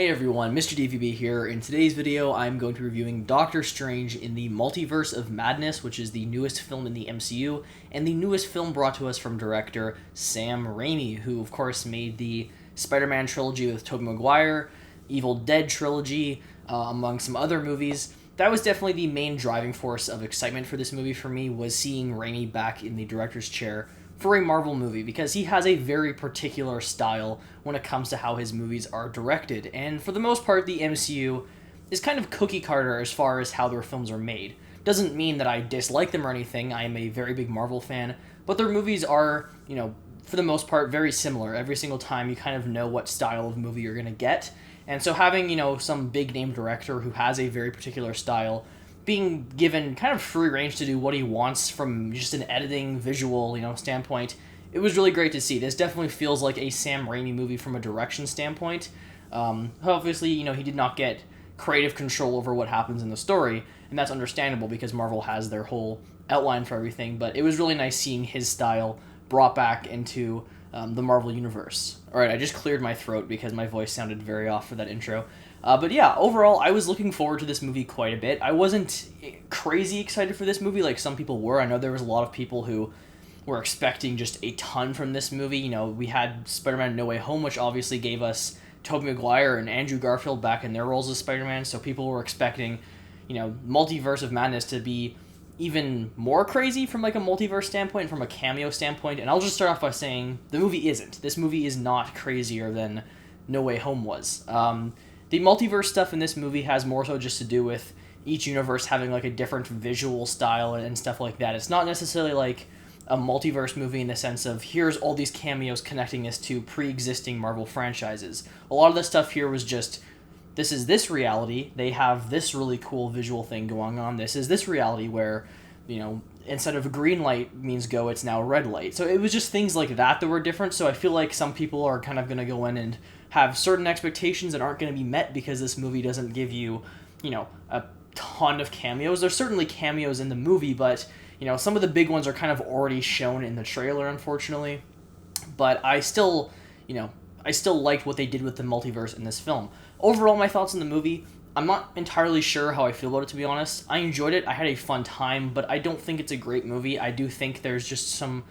Hey everyone, Mr. DVB here. In today's video, I'm going to be reviewing Doctor Strange in the Multiverse of Madness, which is the newest film in the MCU, and the newest film brought to us from director Sam Raimi, who of course made the Spider-Man trilogy with Tobey Maguire, Evil Dead trilogy, among some other movies. That was definitely the main driving force of excitement for this movie for me, was seeing Raimi back in the director's chair for a Marvel movie, because he has a very particular style when it comes to how his movies are directed, and for the most part the MCU is kind of cookie cutter as far as how their films are made. Doesn't mean that I dislike them or anything. I am a very big Marvel fan, but their movies are, for the most part very similar. Every single time you kind of know what style of movie you're going to get, and so having, some big name director who has a very particular style being given kind of free range to do what he wants from just an editing, visual, standpoint, it was really great to see. This definitely feels like a Sam Raimi movie from a direction standpoint. Obviously, he did not get creative control over what happens in the story, and that's understandable because Marvel has their whole outline for everything, but it was really nice seeing his style brought back into the Marvel Universe. Alright, I just cleared my throat because my voice sounded very off for that intro. But yeah, overall, I was looking forward to this movie quite a bit. I wasn't crazy excited for this movie like some people were. I know there was a lot of people who were expecting just a ton from this movie. We had Spider-Man No Way Home, which obviously gave us Tobey Maguire and Andrew Garfield back in their roles as Spider-Man, so people were expecting, Multiverse of Madness to be even more crazy from like a multiverse standpoint, from a cameo standpoint, and I'll just start off by saying the movie isn't. This movie is not crazier than No Way Home was. The multiverse stuff in this movie has more so just to do with each universe having like a different visual style and stuff like that. It's not necessarily like a multiverse movie in the sense of here's all these cameos connecting us to pre-existing Marvel franchises. A lot of the stuff here was just, this is this reality, they have this really cool visual thing going on. This is this reality where, instead of green light means go, it's now red light. So it was just things like that were different, so I feel like some people are kind of going to go in and have certain expectations that aren't going to be met because this movie doesn't give you, a ton of cameos. There's certainly cameos in the movie, but, some of the big ones are kind of already shown in the trailer, unfortunately. But I still liked what they did with the multiverse in this film. Overall, my thoughts on the movie, I'm not entirely sure how I feel about it, to be honest. I enjoyed it, I had a fun time, but I don't think it's a great movie. I do think there's just some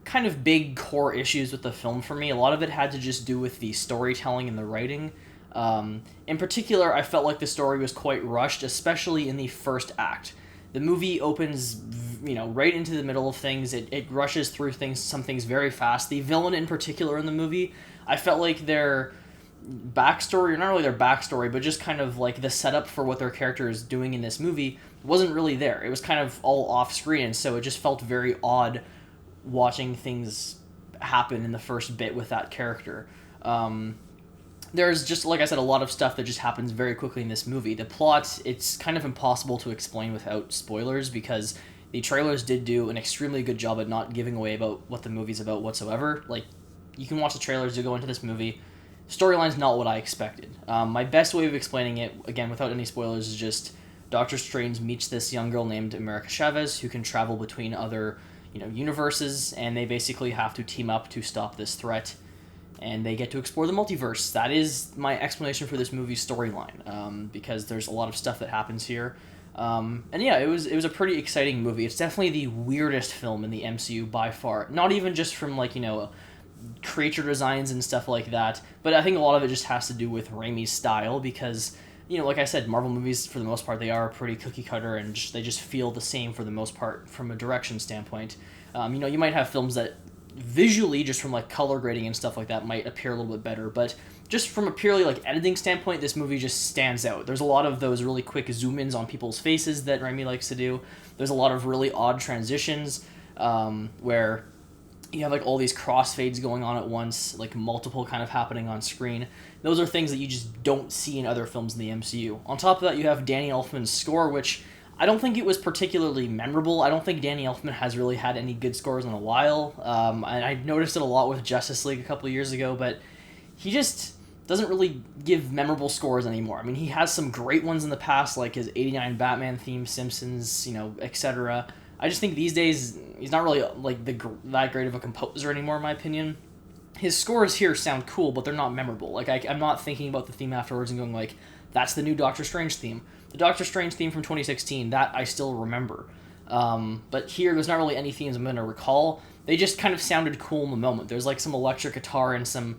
kind of big core issues with the film for me. A lot of it had to just do with the storytelling and the writing. In particular, I felt like the story was quite rushed, especially in the first act. The movie opens, right into the middle of things. It rushes through some things very fast. The villain in particular in the movie, I felt like their backstory, or not really their backstory, but just kind of like the setup for what their character is doing in this movie wasn't really there. It was kind of all off screen, and so it just felt very odd watching things happen in the first bit with that character. There's just, like I said, a lot of stuff that just happens very quickly in this movie. The plot, it's kind of impossible to explain without spoilers because the trailers did do an extremely good job at not giving away about what the movie's about whatsoever. Like, you can watch the trailers to go into this movie. Storyline's not what I expected. My best way of explaining it, again, without any spoilers, is just Doctor Strange meets this young girl named America Chavez who can travel between other universes, and they basically have to team up to stop this threat, and they get to explore the multiverse. That is my explanation for this movie's storyline, because there's a lot of stuff that happens here. And yeah, it was a pretty exciting movie. It's definitely the weirdest film in the MCU by far. Not even just from, creature designs and stuff like that, but I think a lot of it just has to do with Raimi's style, because like I said, Marvel movies, for the most part, they are pretty cookie cutter, and they just feel the same for the most part from a direction standpoint. You might have films that visually, just from color grading and stuff like that, might appear a little bit better, but just from a purely editing standpoint, this movie just stands out. There's a lot of those really quick zoom-ins on people's faces that Raimi likes to do. There's a lot of really odd transitions, where you have all these crossfades going on at once, multiple kind of happening on screen. Those are things that you just don't see in other films in the MCU. On top of that, you have Danny Elfman's score, which I don't think it was particularly memorable. I don't think Danny Elfman has really had any good scores in a while. And I noticed it a lot with Justice League a couple of years ago, but he just doesn't really give memorable scores anymore. I mean, he has some great ones in the past, like his 89 Batman theme, Simpsons, etc. I just think these days he's not really that great of a composer anymore, in my opinion. his scores here sound cool, but they're not memorable. Like, I'm not thinking about the theme afterwards and going like, that's the new Doctor Strange theme. The Doctor Strange theme from 2016, that I still remember. But here, there's not really any themes I'm going to recall. They just kind of sounded cool in the moment. There's like some electric guitar and some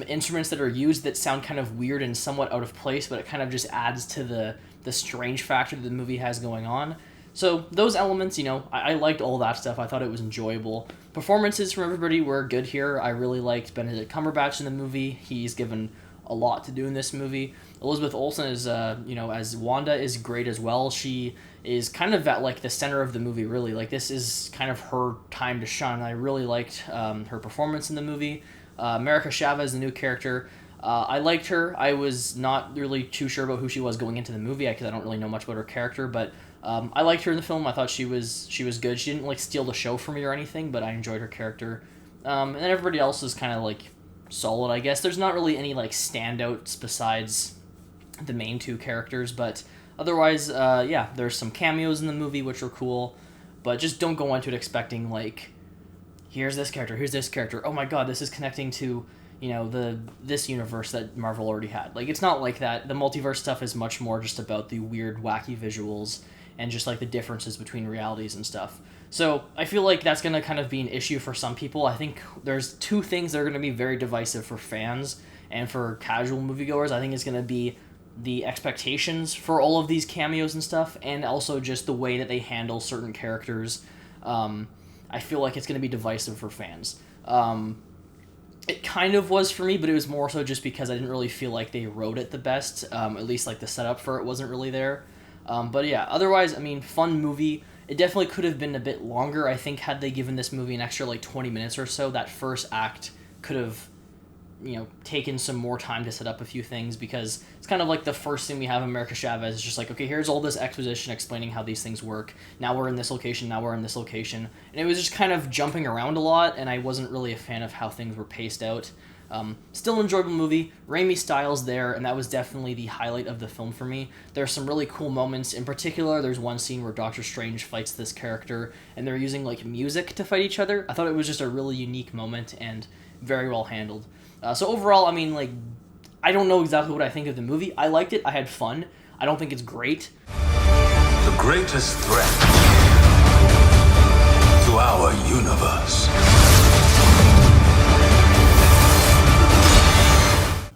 instruments that are used that sound kind of weird and somewhat out of place, but it kind of just adds to the strange factor that the movie has going on. So those elements, I liked all that stuff. I thought it was enjoyable. Performances from everybody were good here. I really liked Benedict Cumberbatch in the movie. He's given a lot to do in this movie. Elizabeth Olsen is, as Wanda, is great as well. She is kind of at like the center of the movie, really. Like, this is kind of her time to shine. I really liked her performance in the movie. America Chavez, the new character, I liked her. I was not really too sure about who she was going into the movie because I don't really know much about her character, but I liked her in the film. I thought she was good. She didn't like steal the show from me or anything, but I enjoyed her character. And then everybody else is kind of like solid, I guess. There's not really any like standouts besides the main two characters, but otherwise, there's some cameos in the movie which are cool, but just don't go into it expecting like, here's this character, oh my god, this is connecting to this universe that Marvel already had. Like, it's not like that. The multiverse stuff is much more just about the weird, wacky visuals and just like the differences between realities and stuff. So I feel like that's going to kind of be an issue for some people. I think there's two things that are going to be very divisive for fans and for casual moviegoers. I think it's going to be the expectations for all of these cameos and stuff, and also just the way that they handle certain characters. I feel like it's going to be divisive for fans. It kind of was for me, but it was more so just because I didn't really feel like they wrote it the best. At least like the setup for it wasn't really there. But yeah, otherwise, I mean, fun movie. It definitely could have been a bit longer. I think had they given this movie an extra like 20 minutes or so, that first act could have, taken some more time to set up a few things, because it's kind of like the first thing we have America Chavez is just like, okay, here's all this exposition explaining how these things work. Now we're in this location, and it was just kind of jumping around a lot, and I wasn't really a fan of how things were paced out. Still an enjoyable movie. Raimi's style's there, and that was definitely the highlight of the film for me. There's some really cool moments. In particular, there's one scene where Doctor Strange fights this character, and they're using like music to fight each other. I thought it was just a really unique moment and very well handled. So overall, I mean, like, I don't know exactly what I think of the movie. I liked it. I had fun. I don't think it's great. The greatest threat to our universe.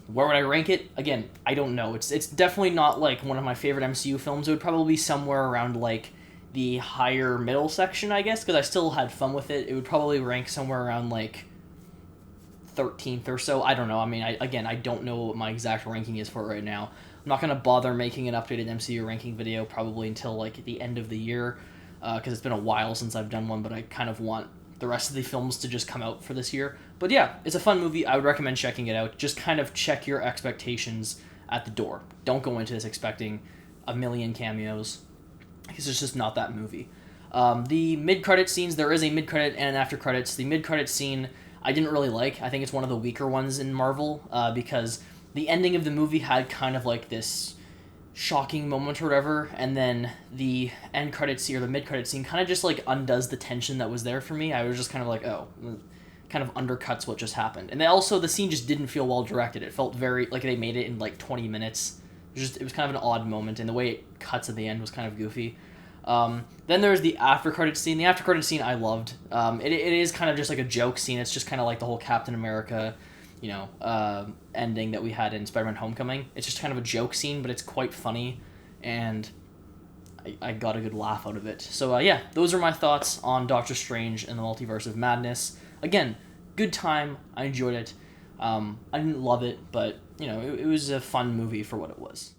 Where would I rank it? Again, I don't know. It's definitely not like one of my favorite MCU films. It would probably be somewhere around like the higher middle section, I guess, because I still had fun with it. It would probably rank somewhere around like 13th or so. I don't know. I mean, I don't know what my exact ranking is for it right now. I'm not going to bother making an updated MCU ranking video probably until like the end of the year, because it's been a while since I've done one, but I kind of want the rest of the films to just come out for this year. But yeah, it's a fun movie. I would recommend checking it out. Just kind of check your expectations at the door. Don't go into this expecting a million cameos, because it's just not that movie. The mid-credit scenes, there is a mid-credit and an after-credits. The mid-credit scene I didn't really like. I think it's one of the weaker ones in Marvel, because the ending of the movie had kind of like this shocking moment or whatever, and then the end credit scene or the mid-credit scene kind of just like undoes the tension that was there for me. I was just kind of like, oh, kind of undercuts what just happened. And then also the scene just didn't feel well directed. It felt very like they made it in like 20 minutes. It was kind of an odd moment, and the way it cuts at the end was kind of goofy. Then there's the after-credit scene. The after-credit scene I loved. It is kind of just like a joke scene. It's just kind of like the whole Captain America, ending that we had in Spider-Man Homecoming. It's just kind of a joke scene, but it's quite funny, and I got a good laugh out of it. So yeah, those are my thoughts on Doctor Strange and the Multiverse of Madness. Again, good time. I enjoyed it. I didn't love it, but it was a fun movie for what it was.